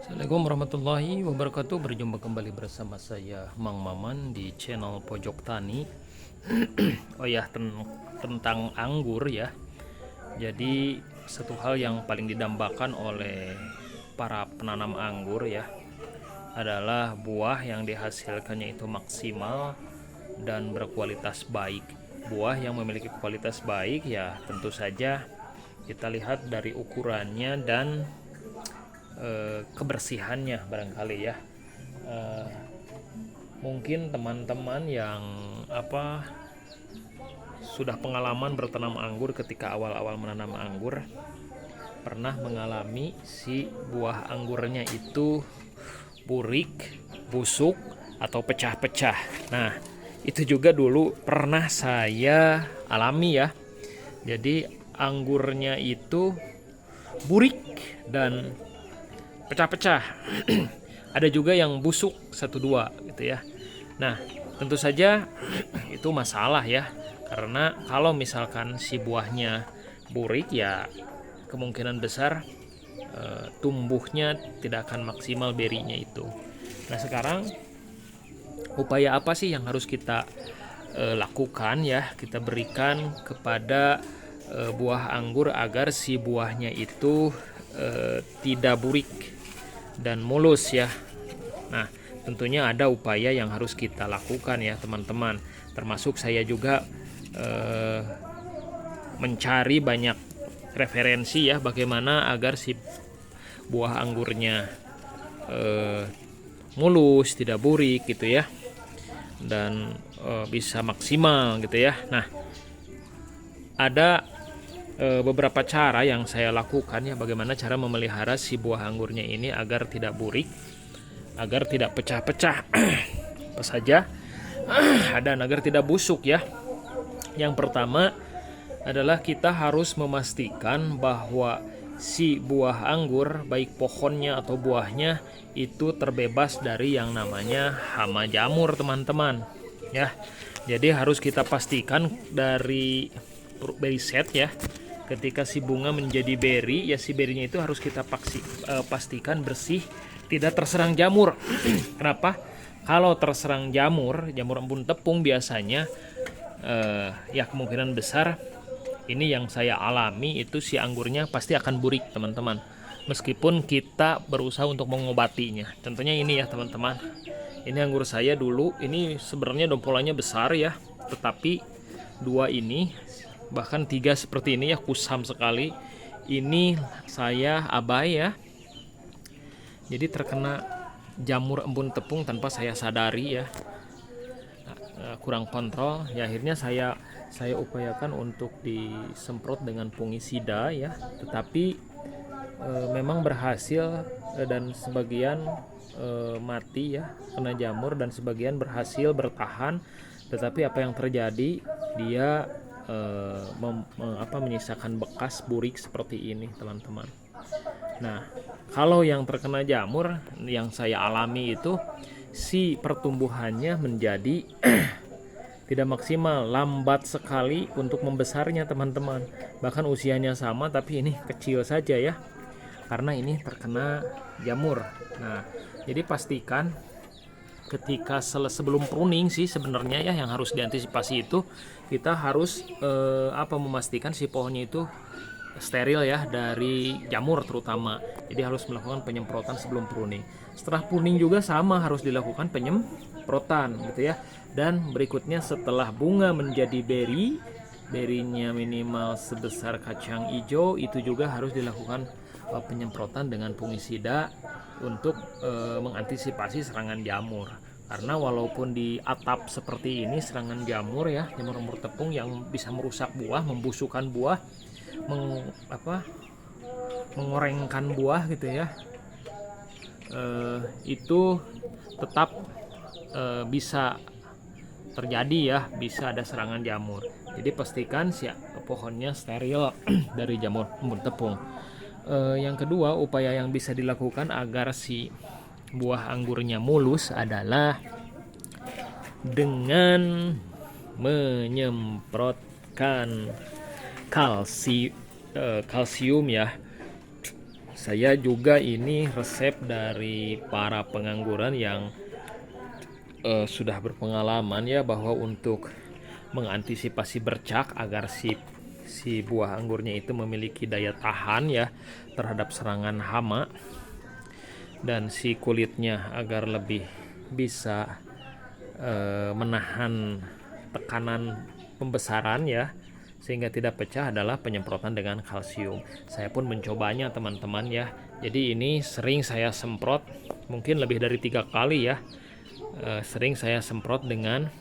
Assalamualaikum warahmatullahi wabarakatuh. Berjumpa kembali bersama saya Mang Maman di channel Pojok Tani. Oh ya, tentang anggur ya. Jadi satu hal yang paling didambakan oleh para penanam anggur ya adalah buah yang dihasilkannya itu maksimal dan berkualitas baik. Buah yang memiliki kualitas baik ya tentu saja kita lihat dari ukurannya dan kebersihannya barangkali ya. Eh, Mungkin teman-teman yang sudah pengalaman bertanam anggur ketika awal-awal menanam anggur pernah mengalami si buah anggurnya itu burik, busuk atau pecah-pecah. Nah, itu juga dulu pernah saya alami ya. Jadi anggurnya itu burik dan pecah-pecah. Ada juga yang busuk satu dua gitu ya. Nah, tentu saja itu masalah ya. Karena kalau misalkan si buahnya burik ya kemungkinan besar tumbuhnya tidak akan maksimal berinya itu. Nah, sekarang upaya apa sih yang harus kita lakukan ya? Kita berikan kepada buah anggur agar si buahnya itu tidak burik dan mulus ya. Nah, tentunya ada upaya yang harus kita lakukan ya teman-teman. Termasuk saya juga mencari banyak referensi ya bagaimana agar si buah anggurnya mulus, tidak burik gitu ya. Dan bisa maksimal gitu ya. Nah, ada beberapa cara yang saya lakukan ya bagaimana cara memelihara si buah anggurnya ini agar tidak burik, agar tidak pecah-pecah. Apa saja? Dan agar tidak busuk ya. Yang pertama adalah kita harus memastikan bahwa si buah anggur baik pohonnya atau buahnya itu terbebas dari yang namanya hama jamur teman-teman ya. Jadi harus kita pastikan dari set ya. Ketika si bunga menjadi beri ya si berinya itu harus kita pastikan bersih, tidak terserang jamur. Kenapa? Kalau terserang jamur embun tepung biasanya ya kemungkinan besar ini yang saya alami itu si anggurnya pasti akan burik teman-teman. Meskipun kita berusaha untuk mengobatinya. Contohnya ini ya teman-teman. Ini anggur saya dulu ini sebenarnya dompolannya besar ya, tetapi dua ini bahkan tiga seperti ini ya kusam sekali. Ini saya abai ya, jadi terkena jamur embun tepung tanpa saya sadari ya. Kurang kontrol ya akhirnya saya upayakan untuk disemprot dengan fungisida ya, tetapi memang berhasil dan sebagian mati ya kena jamur dan sebagian berhasil bertahan. Tetapi apa yang terjadi, dia menyisakan bekas burik seperti ini teman-teman. Nah, kalau yang terkena jamur yang saya alami itu si pertumbuhannya menjadi tidak maksimal, lambat sekali untuk membesarnya teman-teman. Bahkan usianya sama tapi ini kecil saja ya, karena ini terkena jamur. Nah, jadi pastikan ketika sebelum pruning sih sebenarnya ya yang harus diantisipasi itu kita harus memastikan si pohonnya itu steril ya dari jamur terutama. Jadi harus melakukan penyemprotan sebelum pruning. Setelah pruning juga sama harus dilakukan penyemprotan gitu ya. Dan berikutnya setelah bunga menjadi berinya minimal sebesar kacang hijau, itu juga harus dilakukan penyemprotan dengan fungisida untuk mengantisipasi serangan jamur. Karena walaupun di atap seperti ini serangan jamur ya, jamur tepung yang bisa merusak buah, membusukkan buah, mengorengkan buah gitu ya, itu tetap bisa terjadi ya, bisa ada serangan jamur. Jadi pastikan si pohonnya steril dari jamur embun tepung. Yang kedua, upaya yang bisa dilakukan agar si buah anggurnya mulus adalah dengan menyemprotkan kalsium ya. Saya juga ini resep dari para pengangguran yang sudah berpengalaman ya, bahwa untuk mengantisipasi bercak agar si buah anggurnya itu memiliki daya tahan ya terhadap serangan hama, dan si kulitnya agar lebih bisa menahan tekanan pembesaran ya, sehingga tidak pecah, adalah penyemprotan dengan kalsium. Saya pun mencobanya teman-teman ya. Jadi ini sering saya semprot, mungkin lebih dari 3 kali ya. Sering saya semprot dengan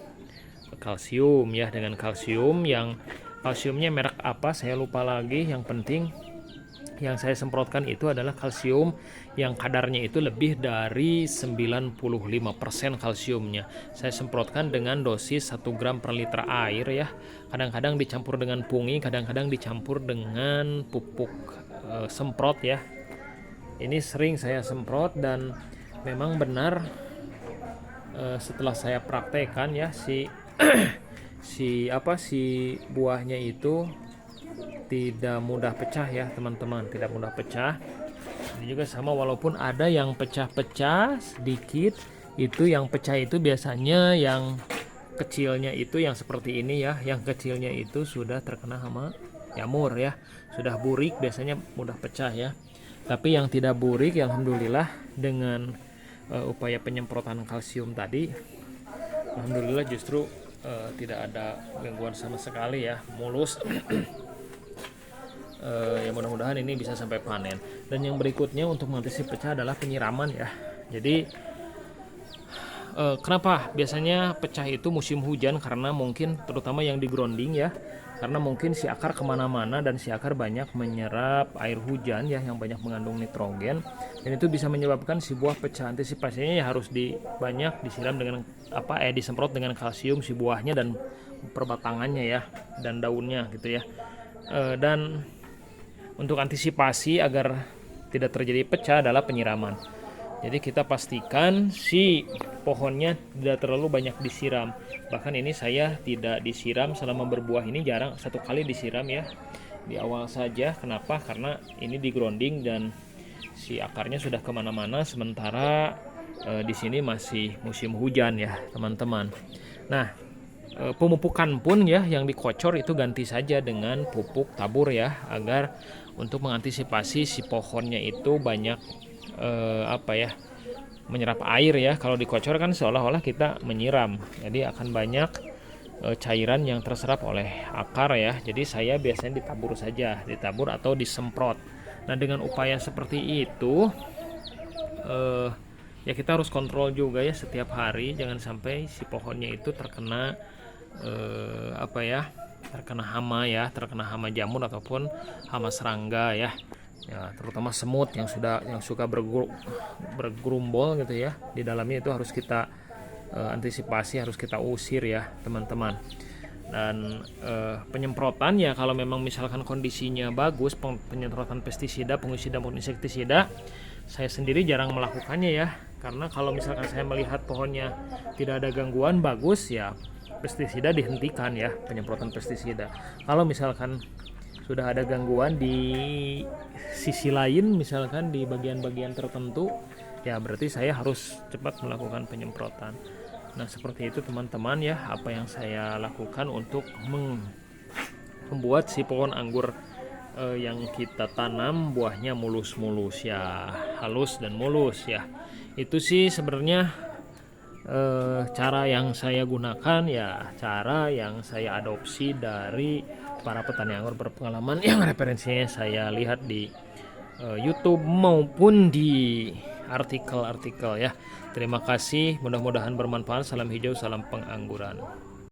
kalsium ya, dengan kalsium yang kalsiumnya merek apa saya lupa lagi. Yang penting yang saya semprotkan itu adalah kalsium yang kadarnya itu lebih dari 95% kalsiumnya. Saya semprotkan dengan dosis 1 gram per liter air ya. Kadang-kadang dicampur dengan pungi, kadang-kadang dicampur dengan pupuk semprot ya. Ini sering saya semprot dan memang benar setelah saya praktekkan ya, si buahnya itu tidak mudah pecah ya teman-teman, tidak mudah pecah. Ini juga sama, walaupun ada yang pecah-pecah sedikit, itu yang pecah itu biasanya yang kecilnya itu yang seperti ini ya, yang kecilnya itu sudah terkena hama jamur ya, sudah burik, biasanya mudah pecah ya. Tapi yang tidak burik, yang alhamdulillah dengan upaya penyemprotan kalsium tadi, alhamdulillah justru tidak ada gangguan sama sekali ya, mulus. Ya mudah-mudahan ini bisa sampai panen. Dan yang berikutnya untuk mengantisipasi pecah adalah penyiraman ya. Jadi kenapa biasanya pecah itu musim hujan? Karena mungkin terutama yang di grounding ya, karena mungkin si akar kemana-mana dan si akar banyak menyerap air hujan ya, yang banyak mengandung nitrogen, dan itu bisa menyebabkan si buah pecah. Antisipasinya ya harus banyak disiram dengan disemprot dengan kalsium si buahnya dan perbatangannya ya, dan daunnya gitu ya. Dan untuk antisipasi agar tidak terjadi pecah adalah penyiraman. Jadi kita pastikan si pohonnya tidak terlalu banyak disiram. Bahkan ini saya tidak disiram selama berbuah ini, jarang, 1 kali disiram ya di awal saja. Kenapa? Karena ini di grounding dan si akarnya sudah kemana-mana, sementara di sini masih musim hujan ya teman-teman. Nah, pemupukan pun ya yang dikocor itu ganti saja dengan pupuk tabur ya, agar untuk mengantisipasi si pohonnya itu banyak menyerap air ya. Kalau dikocor kan seolah-olah kita menyiram, jadi akan banyak cairan yang terserap oleh akar ya. Jadi saya biasanya ditabur atau disemprot. Nah, dengan upaya seperti itu ya kita harus kontrol juga ya setiap hari, jangan sampai si pohonnya itu terkena terkena hama ya, terkena hama jamur ataupun hama serangga ya. Ya, terutama semut yang suka bergerumbol gitu ya. Di dalamnya itu harus kita antisipasi, harus kita usir ya teman-teman. Dan penyemprotan ya, kalau memang misalkan kondisinya bagus, penyemprotan pestisida, fungisida maupun insektisida, saya sendiri jarang melakukannya ya. Karena kalau misalkan saya melihat pohonnya tidak ada gangguan bagus ya, pestisida dihentikan ya, penyemprotan pestisida. Kalau misalkan sudah ada gangguan di sisi lain, misalkan di bagian-bagian tertentu, ya berarti saya harus cepat melakukan penyemprotan. Nah, seperti itu teman-teman ya, apa yang saya lakukan untuk membuat si pohon anggur yang kita tanam buahnya mulus-mulus ya, halus dan mulus ya. Itu sih sebenarnya cara yang saya gunakan ya, cara yang saya adopsi dari para petani anggur berpengalaman yang referensinya saya lihat di YouTube maupun di artikel-artikel ya. Terima kasih, mudah-mudahan bermanfaat. Salam hijau, salam pengangguran.